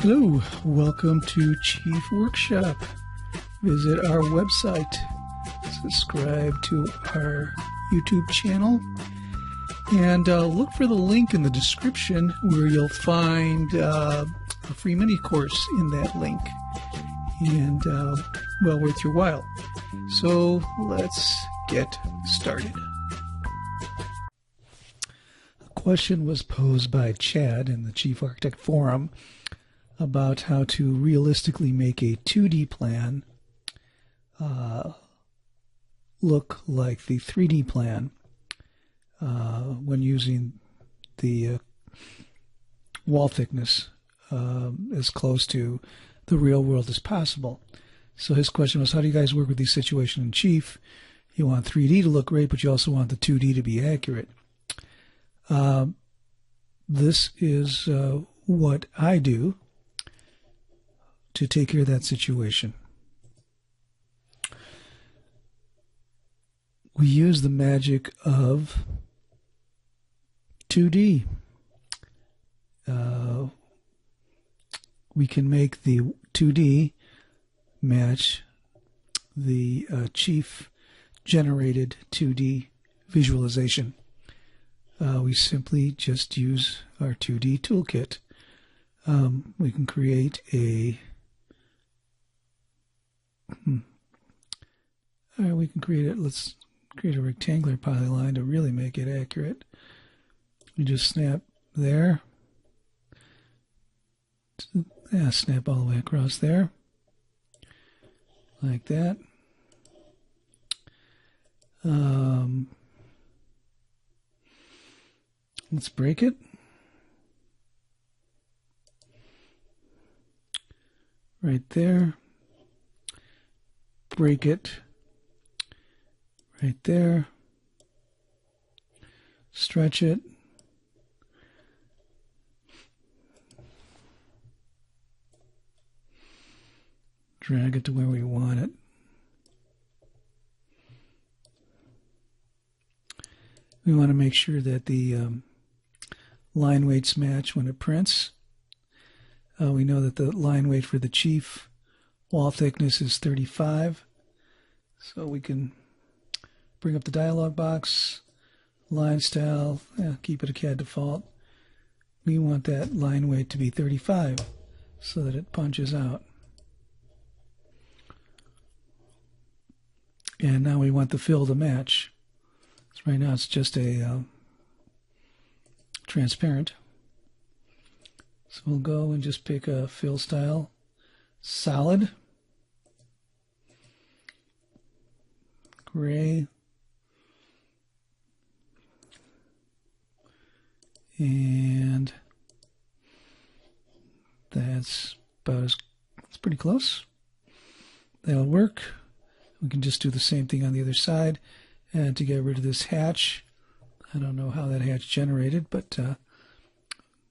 Hello, welcome to Chief Workshop. Visit our website, subscribe to our YouTube channel, and look for the link in the description where you'll find a free mini course in that link, and well worth your while. So let's get started. A question was posed by Chad in the Chief Architect Forum about how to realistically make a 2D plan look like the 3D plan when using the wall thickness as close to the real world as possible. So his question was, how do you guys work with these situations in Chief? You want 3D to look great, but you also want the 2D to be accurate. This is what I do to take care of that situation. We use the magic of 2D. We can make the 2D match the Chief generated 2D visualization. We simply just use our 2D toolkit. We can create let's create a rectangular polyline to really make it accurate. We just snap there. Snap all the way across there. Like that. Let's break it. Right there. Break it. Right there. Stretch it. Drag it to where we want it. We want to make sure that the line weights match when it prints. We know that the line weight for the Chief wall thickness is 35. So we can bring up the dialog box, line style, keep it a CAD default. We want that line weight to be 35 so that it punches out. And now we want the fill to match. So right now it's just a transparent. So we'll go and just pick a fill style, solid, gray, and that's pretty close. That'll work. We can just do the same thing on the other side. And to get rid of this hatch, I don't know how that hatch generated, but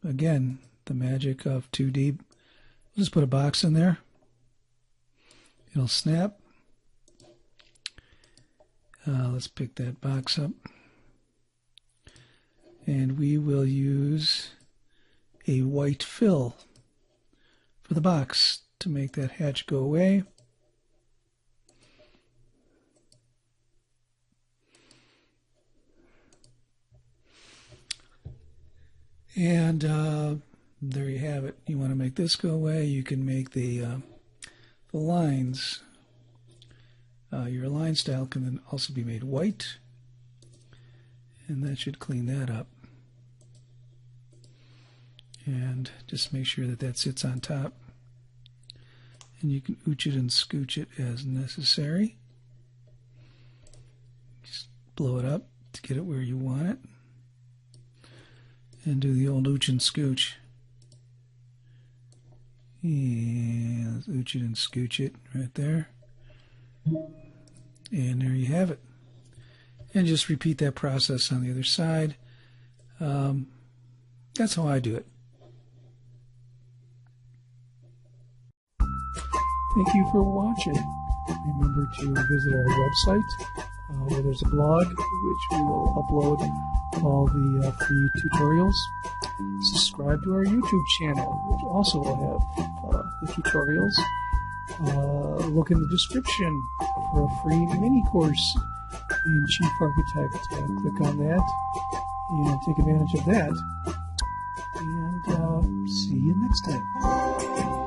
again, the magic of 2D. We'll just put a box in there. It'll snap. Let's pick that box up. And we will use a white fill for the box to make that hatch go away. And there you have it. You want to make this go away, you can make the lines. Your line style can then also be made white, and that should clean that up. And just make sure that that sits on top. And you can ooch it and scooch it as necessary. Just blow it up to get it where you want it. And do the old ooch and scooch. And let's ooch it and scooch it right there. And there you have it. And just repeat that process on the other side. That's how I do it. Thank you for watching. Remember to visit our website where there's a blog which we will upload all the free tutorials. Subscribe to our YouTube channel, which also will have the tutorials. Look in the description for a free mini course in Chief Architect. Click on that and take advantage of that. And see you next time.